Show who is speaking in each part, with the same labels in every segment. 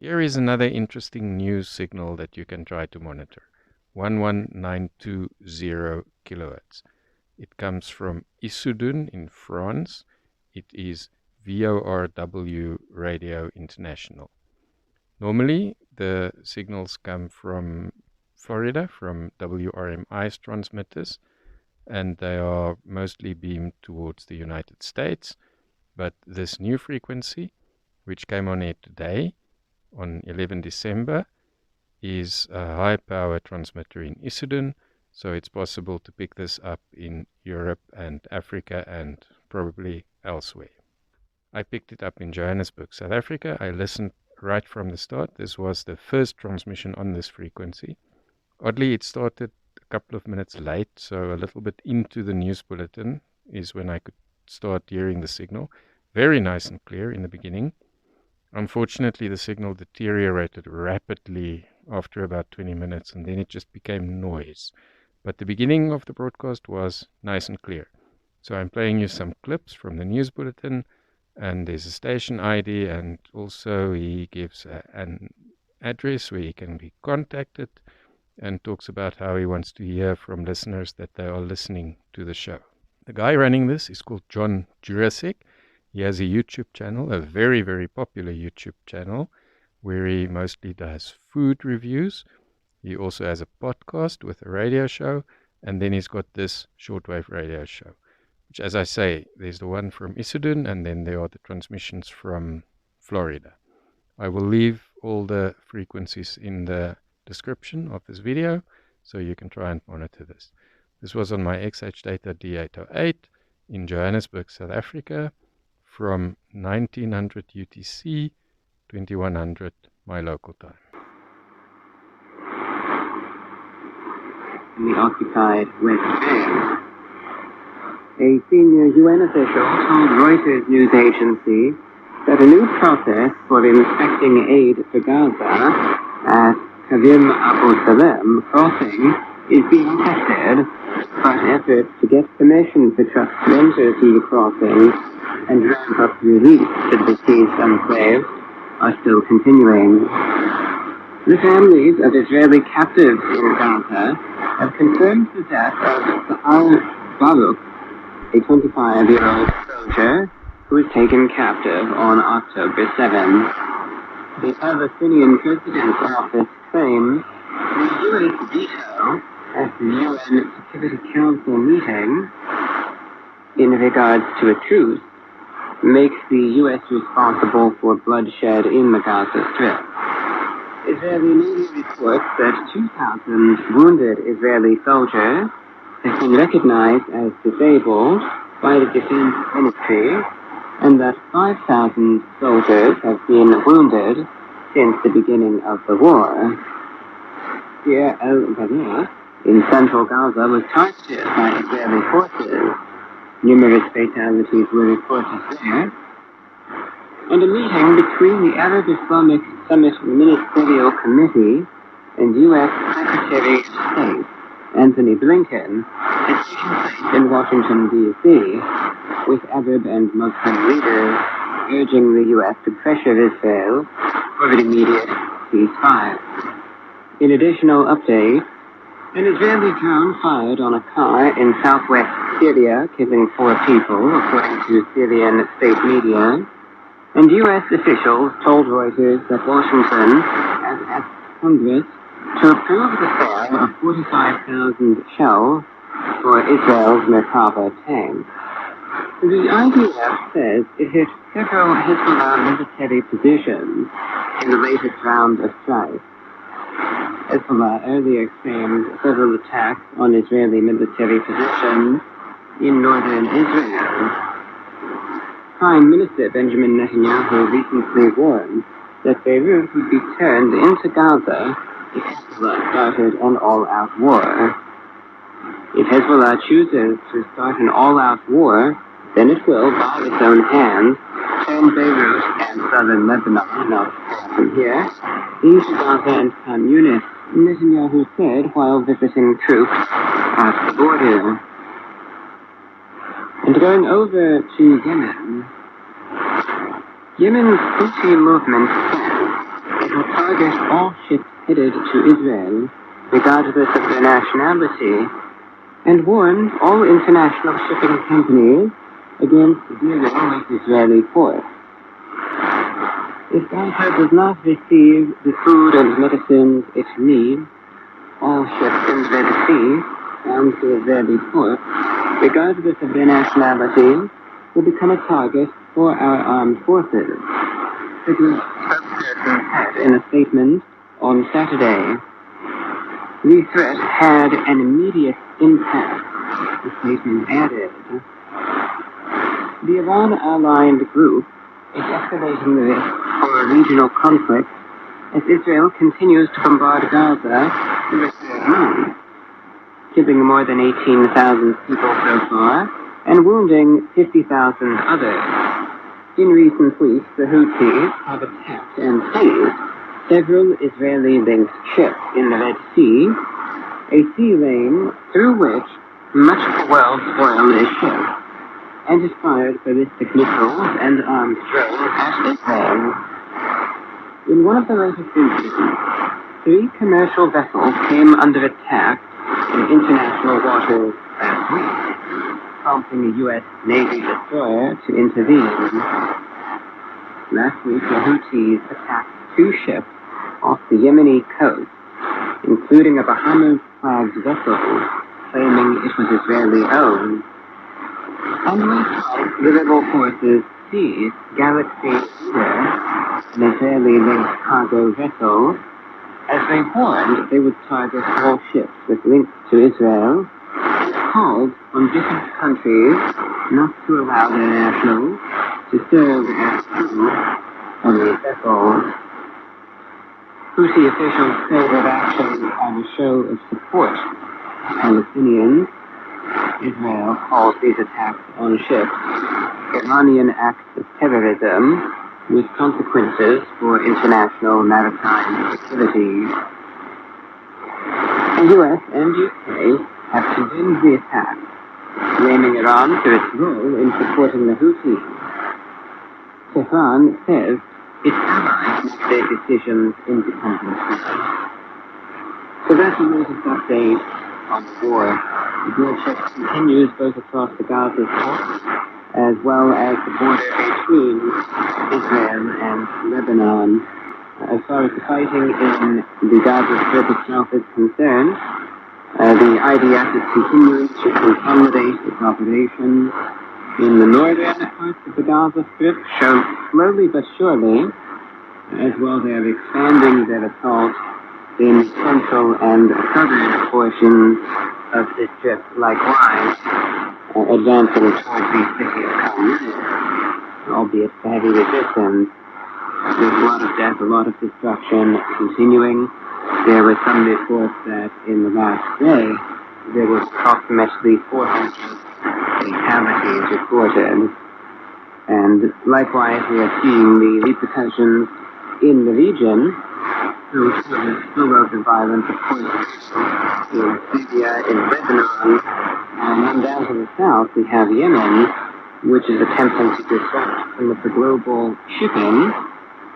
Speaker 1: Here is another interesting news signal that you can try to monitor. 11920 kHz. It comes from Issoudun in France. It is VORW Radio International. Normally, the signals come from Florida, from WRMI's transmitters, and they are mostly beamed towards the United States. But this new frequency, which came on air today, on 11 December, is a high-power transmitter in Issoudun, so it's possible to pick this up in Europe and Africa and probably elsewhere. I picked it up in Johannesburg, South Africa. I listened right from the start. This was the first transmission on this frequency. Oddly, it started a couple of minutes late, so a little bit into the news bulletin is when I could start hearing the signal. Very nice and clear in the beginning. Unfortunately, the signal deteriorated rapidly after about 20 minutes, and then it just became noise. But the beginning of the broadcast was nice and clear. So I'm playing you some clips from the news bulletin, and there's a station ID, and also he gives an address where he can be contacted and talks about how he wants to hear from listeners that they are listening to the show. The guy running this is called John Jurasek. He has a YouTube channel, a very, very popular YouTube channel, where he mostly does food reviews. He also has a podcast with a radio show, and then he's got this shortwave radio show, which, as I say, there's the one from Issoudun, and then there are the transmissions from Florida. I will leave all the frequencies in the description of this video, so you can try and monitor this. This was on my XHDATA D-808 in Johannesburg, South Africa, from 1900 UTC, 2100 my local time.
Speaker 2: In the occupied West Bank, a senior UN official told Reuters news agency that a new process for inspecting aid to Gaza at Kavim Abu Salem crossing is being tested, but efforts to get permission for trucks to enter through the crossing and ramp up relief to the besieged enclave are still continuing. The families of Israeli captives in Gaza have confirmed the death of Sa'al Baruch, a 25-year-old soldier who was taken captive on October 7. The Palestinian President's office claims the U.S. veto at the UN Security Council meeting in regards to a truce makes the U.S. responsible for bloodshed in the Gaza Strip. Israeli media reports that 2,000 wounded Israeli soldiers have been recognized as disabled by the Defense Ministry, and that 5,000 soldiers have been wounded since the beginning of the war. Deir el-Balah in central Gaza was targeted by Israeli forces. Numerous fatalities were reported there. And a meeting between the Arab Islamic Summit Ministerial Committee and U.S. Secretary of State Anthony Blinken has taken place in Washington, D.C., with Arab and Muslim leaders urging the U.S. to pressure Israel for an immediate ceasefire. In additional updates, an Israeli drone fired on a car in southwest Syria, killing 4 people, according to Syrian state media. And U.S. officials told Reuters that Washington has asked Congress to approve the sale of 45,000 shells for Israel's Merkava tank. The IDF says it hit several Hezbollah military positions in the latest round of strikes. Hezbollah earlier claimed several attacks on Israeli military positions in northern Israel. Prime Minister Benjamin Netanyahu recently warned that Beirut would be turned into Gaza if Hezbollah started an all-out war. If Hezbollah chooses to start an all-out war, then it will, by its own hands, turn Beirut and southern Lebanon, not far from here, into Gaza and Khan Yunis, Netanyahu said while visiting troops at the border. And going over to Yemen, Yemen's Houthi movement says it target all ships headed to Israel, regardless of their nationality, and warned all international shipping companies against dealing with Israeli ports. If Gaza does not receive the food and medicines it needs, all ships in the Red Sea bound to Israeli ports, regardless of their nationality, will become a target for our armed forces. The group's spokesperson said in a statement on Saturday, "The threat had an immediate impact," the statement added. The Iran-aligned group is escalating the risk for a regional conflict as Israel continues to bombard Gaza with drones, killing more than 18,000 people so far and wounding 50,000 others. In recent weeks, the Houthis have attacked and seized several Israeli-linked ships in the Red Sea, a sea lane through which much of the world's oil is shipped, and has fired ballistic missiles and armed drones at Israel. In one of the latest incidents, 3 commercial vessels came under attack in international waters last week, prompting a U.S. Navy destroyer to intervene. Last week, the Houthis attacked 2 ships off the Yemeni coast, including a Bahamas-flagged vessel, claiming it was Israeli-owned. And last the rebel forces seized Galaxy Leader, an Israeli-linked cargo vessel, as they warned they would target all ships with links to Israel, called on different countries not to allow their nationals to serve as crew on these vessels. Houthi officials say that actions are a show of support to Palestinians. Israel calls these attacks on ships Iranian acts of terrorism with consequences for international maritime security. The US and UK have condemned the attack, blaming Iran for its role in supporting the Houthis. Tehran says its allies make their decisions independently. So that's the latest update on the war. The bloodshed continues both across the Gaza Strip as well as the border between Israel and Lebanon. As far as the fighting in the Gaza Strip itself is concerned, the IDF is continuing to consolidate its operations in the northern parts of the Gaza Strip, shown slowly but surely, as well they are expanding their assault in central and southern portions of the strip, likewise, advancing towards the city of Khan, albeit to heavy resistance. There's a lot of death, a lot of destruction continuing. There were some reports that in the last day, there was approximately 400 fatalities reported. And likewise, we are seeing the repercussions in the region through the spillover violence, of course, in Syria, in Lebanon, and then down to the south, we have Yemen, which is attempting to disrupt some of the global shipping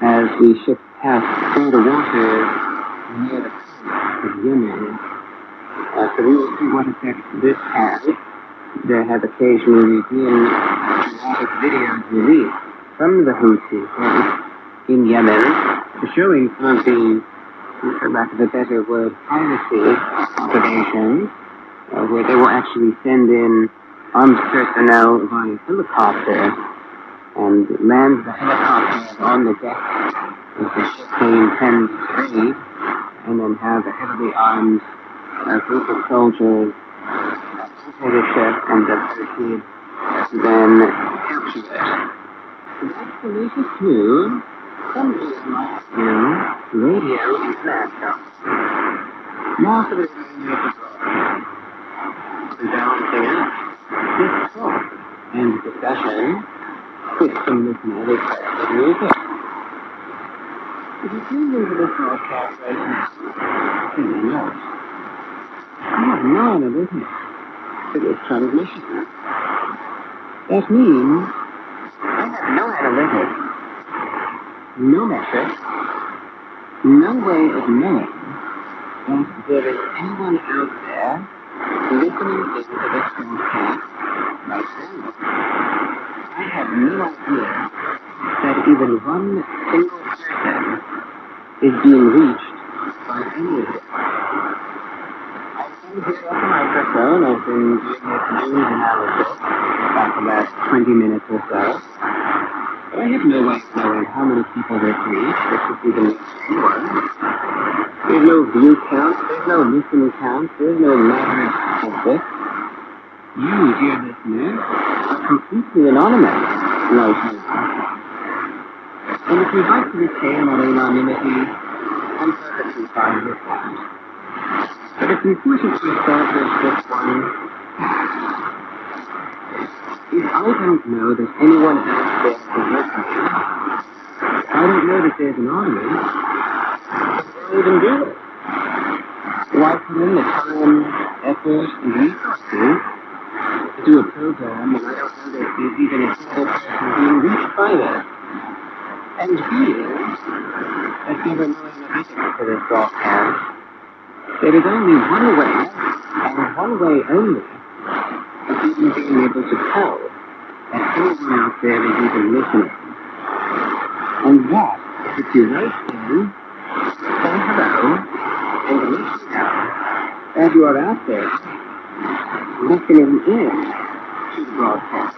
Speaker 2: as the ships pass through the waters near the coast of Yemen. So we will see what effect this has. There have occasionally been dramatic videos released from the Houthis in Yemen, showing some of the, for lack of a better word, piracy operations, where they will actually send in armed personnel via helicopter and land the helicopters on the deck as the ship plane tends to trade, and then have a heavily armed group of soldiers enter the ship and proceed to then capture it. So that's the latest news. Some of you might do Radio International. Now for the radio broadcast. The balancing out this talk and discussion with some listener requested music. If you tune into this broadcast right now, you may know I have no analytics for this transmission. That means I have no analytics, no metrics, no way of knowing that there is anyone out there listening into this broadcast right now. I have no idea that even one single person is being reached by any of this. I've been here at the microphone. I've been doing this news analysis about the last 20 minutes or so. But I have no way of knowing how many people this reached. This is even anyone. There's no view count. There's no listen count. There's no metric of this. You, dear listener, are completely anonymous right now. And if you'd like to retain that anonymity, I'm perfectly fine with that. But it's important to establish this one. If I don't know that anyone else there is listening, I don't know that there's an audience, why even do it? Why put in the time, effort, and resources to do a program when I don't know that there's even a single person being reached by it? And here, as never knowing everything for this broadcast, there is only one way, and one way only, of even being able to tell that anyone out there is even listening. And that is to write in, say hello, and let you know that you are out there listening in to the broadcast.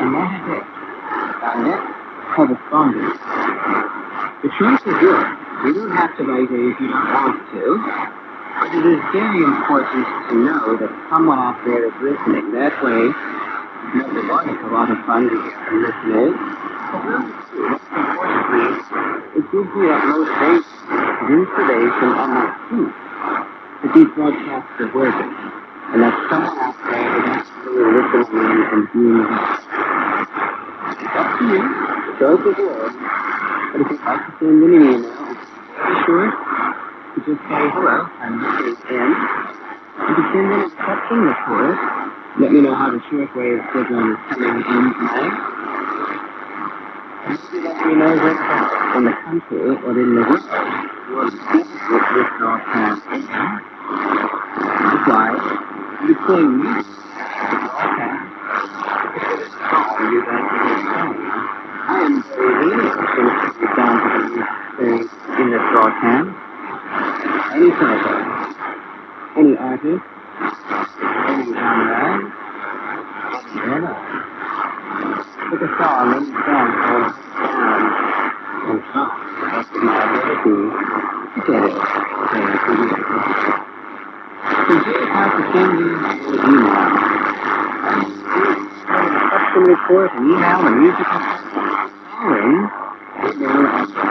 Speaker 2: And that is it. Direct correspondence. The choice is yours. You don't have to write in if you don't want to. But it is very important to know that someone out there is listening. That way, number one, it's a lot of fun to hear from listeners. But number two, most importantly, it gives you that motivation and inspiration and that proof that these broadcasts are working. And that someone out there is actually listening in and being helped. It's up to you. The choice is yours. But if you'd like to send in an email, be sure to just say hello, I'm listening in. You can send in a reception report. Let me know how the shortwave signal is coming in tonight. And maybe let me know where in the country or in the world you're listening with this broadcast in. Likewise, you can play music the broadcast. If it is a song you'd like to hear playing, I am very interested in down to the music playing in this broadcast. Any title, any artist, any genre, any era. Pick a song, any song called Down and Song. That's my ability to get it. So here's how to send you an email. Send a reception report, an email, a musical following email address.